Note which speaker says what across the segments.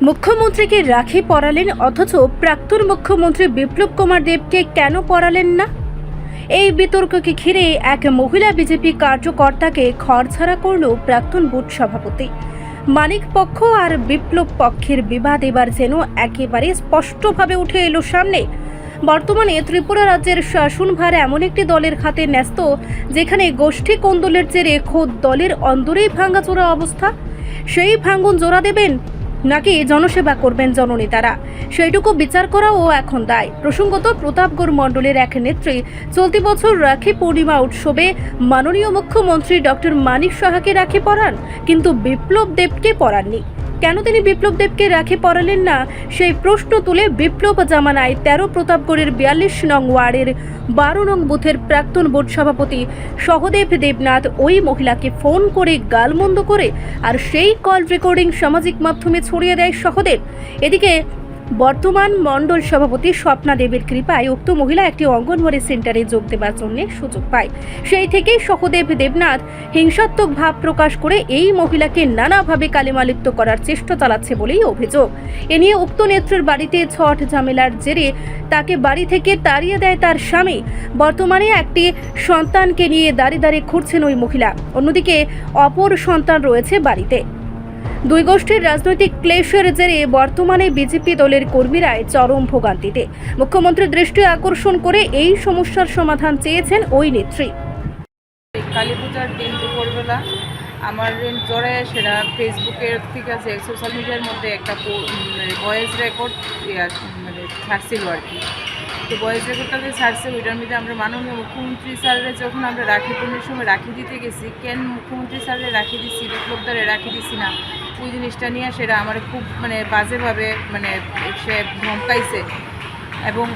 Speaker 1: মুখ্যমন্ত্রীকে রাখি পরালেন, অথচ প্রাক্তন মুখ্যমন্ত্রী বিপ্লব কুমার দেবকে কেন পরালেন না? এই বিতর্ককে ঘিরে এক মহিলা বিজেপি কার্যকর্তাকে ঘরছাড়া করল প্রাক্তন বুথ সভাপতি। মানিক পক্ষ আর বিপ্লব পক্ষের বিবাদ এবার যেন একেবারে স্পষ্টভাবে উঠে এলো সামনে। বর্তমানে ত্রিপুরা রাজ্যের শাসনভার এমন একটি দলের হাতে ন্যস্ত, যেখানে গোষ্ঠী কোন্দলের জেরে খোদ দলের অন্দরেই ভাঙাচোরা অবস্থা। সেই ভাঙন জোড়া দেবেন নাকি জনসেবা করবেন জননেতারা, সেইটুকু বিচার করাও এখন দায়। প্রসঙ্গত, প্রতাপগড় মণ্ডলের এক নেত্রী চলতি বছর রাখি পূর্ণিমা উৎসবে মাননীয় মুখ্যমন্ত্রী ডক্টর মানিক সাহাকে রাখি পরান, কিন্তু বিপ্লব দেবকে পরাননি। কেন তিনি বিপ্লব দেবকে রাখি পরালেন না, সেই প্রশ্ন তুলে বিপ্লব জামানায় 13 প্রতাপগড়ের 42 নং ওয়ার্ডের 12 নং বুথের প্রাক্তন বুথ সভাপতি সহদেব দেবনাথ ওই মহিলাকে ফোন করে গালমন্দ করে, আর সেই কল রেকর্ডিং সামাজিক মাধ্যমে ছড়িয়ে দেয় সহদেব। এদিকে বর্তমান মণ্ডল সভাপতি স্বপ্না দেবের কৃপায় উক্ত মহিলা একটি অঙ্গনওয়াড়ি সেন্টারে যোগ দেওয়ার জন্য সুযোগ পায়। সেই থেকেই সহদেব দেবনাথ হিংসাত্মক ভাব প্রকাশ করে এই মহিলাকে নানাভাবে কালিমালিপ্ত করার চেষ্টা চালাচ্ছে বলেই অভিযোগ। এ নিয়ে উক্ত নেত্রীর বাড়িতে ছট ঝামেলার জেরে তাকে বাড়ি থেকে তাড়িয়ে দেয় তার স্বামী। বর্তমানে একটি সন্তানকে নিয়ে দাঁড়িয়ে ঘুরছেন ওই মহিলা। অন্যদিকে অপর সন্তান রয়েছে বাড়িতে। দুই গোষ্ঠীর রাজনৈতিক ক্লেশের জেরে বর্তমানে বিজেপি দলের কর্মীরা চরম ভোগান্তিতে। মুখ্যমন্ত্রীর দৃষ্টি আকর্ষণ করে এই সমস্যার সমাধান চেয়েছেন ওই নেত্রী।
Speaker 2: কালী পূজার দিন দুপুরবেলা আমার জোরে সেটা ফেসবুকের ঠিক আছে সোশ্যাল মিডিয়ার মধ্যে একটা ভয়েস রেকর্ড ছাড়ছিল আর কি। তো ভয়েস রেকর্ডটা যে ছাড়ছে ওইটার মধ্যে আমরা মাননীয় মুখ্যমন্ত্রী স্যারের যখন আমরা রাখি পূর্ণিমার সময় রাখি দিতে গেছি, কেন মুখ্যমন্ত্রী স্যারের রাখি দিচ্ছি বিপ্লবদারে রাখি দিচ্ছি না, ওই জিনিসটা নিয়ে সেটা আমার খুব বাজেভাবে সে ধমকাইছে। এবং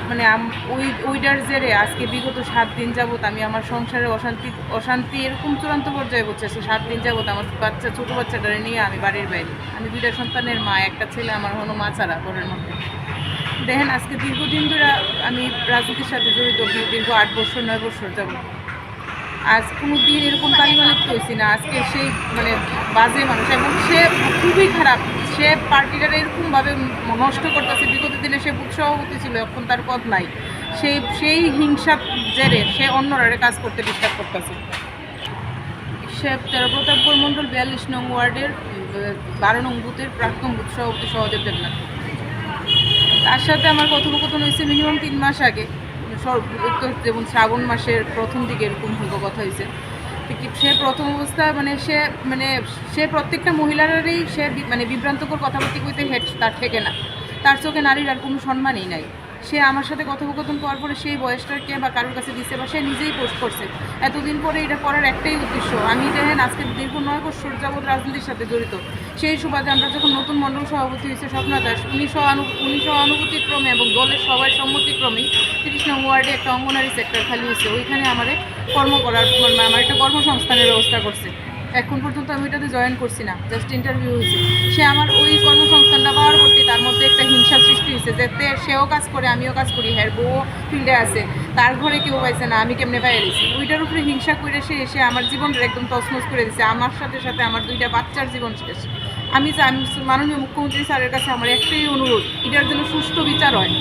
Speaker 2: ওইটার জেরে আজকে বিগত 7 দিন যাবৎ আমি আমার সংসারে অশান্তি এরকম চূড়ান্ত পর্যায়ে পৌঁছেছে। 7 দিন যাবৎ আমার ছোটো বাচ্চাটারে নিয়ে আমি বাড়ির বাইরে। আমি 2টা সন্তানের মা, একটা ছেলে আমার হলো মা ছাড়া ঘরের মধ্যে। দেখেন, আজকে দীর্ঘদিন ধরে আমি রাজনীতির সাথে জড়িত, দীর্ঘ 8 বছর 9 বছর যাবৎ। আজ কোনো দিন এরকম কালিমালিপ্ত হয়েছি না। আজকে সেই বাজে মানুষ, এবং সে খুবই খারাপ। সে পার্টিটার এরকমভাবে নষ্ট করতেছে। বিগত দিনে সে বুথ সভাপতি ছিল, এখন তার পদ নাই। সেই হিংসার জেরে সে অন্যরা কাজ করতে ডিস্টার্ব করতেছে। সে 13 প্রতাপগড় মণ্ডল 42 নং ওয়ার্ডের 12 নং বুথের প্রাক্তন বুথ সভাপতি সহদেব দেবনাথ। তার সাথে আমার কথোপকথন হয়েছে মিনিমাম 3 মাস আগে, যেমন শ্রাবণ মাসের প্রথম দিকে এরকম কথা হয়েছে। সে প্রথম অবস্থায় সে প্রত্যেকটা মহিলারই সে বিভ্রান্তকর কথাবার্তা কইতে তার ঠেকে না। তার চোখে নারীর আর কোনো সম্মানই নাই। সে আমার সাথে কথোপকথন করার পরে সেই বয়সটাকে বা কারোর কাছে দিচ্ছে, বা সে নিজেই পোস্ট করছে। এতদিন পরে এটা করার একটাই উদ্দেশ্য, আমি দেখেন আজকে দীর্ঘ 9 বছর যাবৎ রাজনীতির সাথে জড়িত। সেই সুবাদে আমরা যখন নতুন মণ্ডল সভাপতি হয়েছে স্বপ্না দাস, উনি অনুভূতিক্রমে এবং দলের সবাই সম্মতিক্রমেই 30 নং ওয়ার্ডে একটা অঙ্গনারী সেক্টর খালি হয়েছে। ওইখানে আমার কর্ম করার আমার একটা কর্মসংস্থানের ব্যবস্থা করছে। এখন পর্যন্ত আমি এটাতে জয়েন করছি না, জাস্ট ইন্টারভিউ হয়েছে। সে আমার ওই কর্মসংস্থানটা পাওয়ার করতে তার মধ্যে একটা হিংসা সৃষ্টি হয়েছে, যাতে সেও কাজ করে আমিও কাজ করি। হ্যাঁ, বউ ফিল্ডে আছে, তার ঘরে কেউ পাইছে না, আমি কেমনে পাইয়ে দিচ্ছি। ওইটার উপরে হিংসা করে সে এসে আমার জীবনটা একদম তছনছ করে দিচ্ছে। আমার সাথে সাথে আমার 2টা বাচ্চার জীবন শেষ। আমি মাননীয় মুখ্যমন্ত্রী স্যারের কাছে আমার একটাই অনুরোধ, এটার জন্য সুষ্ঠু বিচার হয়।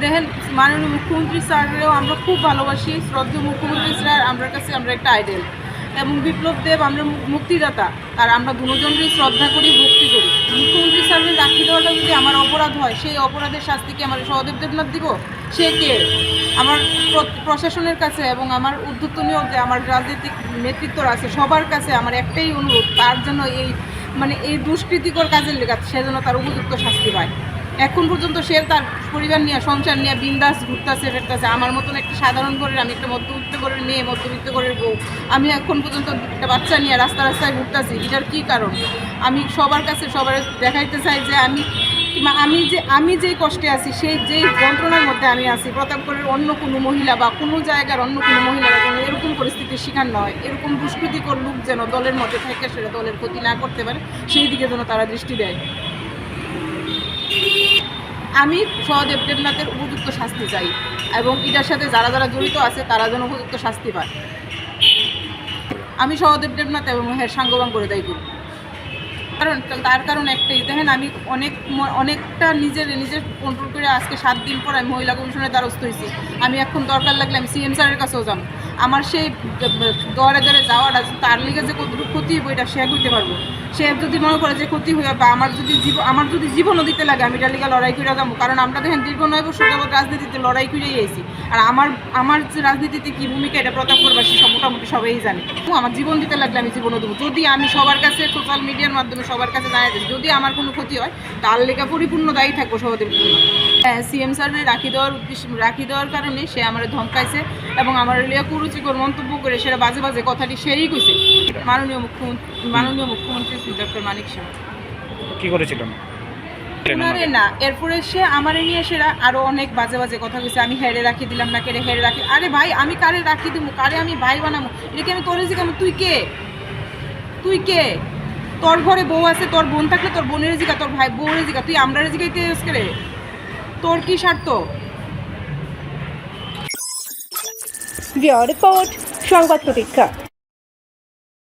Speaker 2: দেখেন, মাননীয় মুখ্যমন্ত্রী স্যারেরও আমরা খুব ভালোবাসি। শ্রদ্ধেয় মুখ্যমন্ত্রী স্যার আমরা কাছে আমরা একটা আইডল, এবং বিপ্লব দেব আমরা মুক্তিদাতা, আর আমরা দুজনকেই শ্রদ্ধা করি, ভক্তি করি। মুখ্যমন্ত্রী স্যারের রাখি দেওয়াটা যদি আমার অপরাধ হয়, সেই অপরাধের শাস্তি কি আমার সহদেব দেবনাথ দিব? সে কে? আমার প্রশাসনের কাছে এবং আমার ঊর্ধ্বতনীয় যে আমার রাজনৈতিক নেতৃত্বরা আছে সবার কাছে আমার একটাই অনুরোধ, তার জন্য এই দুষ্কৃতিকর কাজের লেগে সে যেন তার উপযুক্ত শাস্তি পায়। এখন পর্যন্ত সে তার পরিবার নিয়ে, সংসার নিয়ে বিন্দাস ঘুরতেছে ফেরতেছে। আমার মতন একটা সাধারণ ঘরের, আমি একটা মধ্যবিত্ত ঘরের মেয়ে, মধ্যবিত্ত ঘরের বউ, আমি এখন পর্যন্ত একটা বাচ্চা নিয়ে রাস্তায় ঘুরতেছি। এটার কী কারণ? আমি সবার কাছে দেখাইতে চাই যে আমি যে কষ্টে আছি, সেই যেই যন্ত্রণার মধ্যে আমি আছি, প্রতাপগড়ের অন্য কোনো মহিলা বা কোনো জায়গার অন্য কোনো মহিলারা যেন এরকম পরিস্থিতির শিকার নয়। এরকম দুষ্কৃতিকর লোক যেন দলের মধ্যে থেকে সেটা দলের ক্ষতি না করতে পারে, সেই দিকে যেন তারা দৃষ্টি দেয়। আমি সহদেব দেবনাথের উপযুক্ত শাস্তি চাই, এবং এটার সাথে যারা যারা জড়িত আছে তারা যেন উপযুক্ত শাস্তি পায়। আমি সহদেব দেবনাথ এবং সাঙ্গবাং করে দায়ী করি। কারণ তার কারণ একটাই, দেখেন আমি অনেকটা নিজের কন্ট্রোল করে আজকে 7 দিন পর আমি মহিলা কমিশনের দ্বারস্থ হয়েছি। আমি এখন দরকার লাগলে আমি সিএম স্যারের কাছেও যাবো। আমার সেই দরে যাওয়াটা তার লিগে যে কতটুকু ক্ষতি হইব এটা সে বুঝতে পারবো। সে যদি মনে করে যে ক্ষতি হয়ে বা আমার যদি জীবনও দিতে লাগে আমি এটার লিগে লড়াই করে যাবো। কারণ আমরা দেখেন দীর্ঘ 9 বছর যাবৎ রাজনীতিতে লড়াই করেই আইছি। আর আমার যে রাজনীতিতে কী ভূমিকা এটা প্রতাপগড়বাসী সব মোটামুটি সবাই জানে। আমার জীবন দিতে লাগলে আমি জীবনও দেবো। যদি আমি সবার কাছে সোশ্যাল মিডিয়ার মাধ্যমে সবার কাছে জানাই দিই, যদি আমার কোনো ক্ষতি হয় তার লেগে পরিপূর্ণ দায়ী থাকবো সহদেব। হ্যাঁ, সিএম স্যারের রাখি দেওয়ার কারণে সে আমার ধমকাইছে এবং আমার লিয়া কুরুচিকর মন্তব্য করে সেটা বাজে বাজে কথাটি সেই কইছে। মাননীয় মুখ্যমন্ত্রী ডক্টর মানিক সাহা
Speaker 3: কি করেছিলেন?
Speaker 2: ওনারে না, এরপরে সে আমারে নিয়ে সেরা আরো অনেক বাজে বাজে কথা কইছে। আমি হেরে রাখি দিলাম না, কেড়ে হেরে রাখি। আরে ভাই, আমি কারে রাখি দিব, কারে আমি ভাই বানাবো? এটা কি আমি তোরে জিজ্ঞাসা, তুই কে? তোর ঘরে বউ আছে, তোর বোন থাকলে তোর বোনের জিগা, তোর ভাই বউরে জিগা, তুই আমরা জিগাইতে রে? তোর কি স্বার্থ?
Speaker 1: রিপোর্ট সংবাদ প্রতীক্ষা।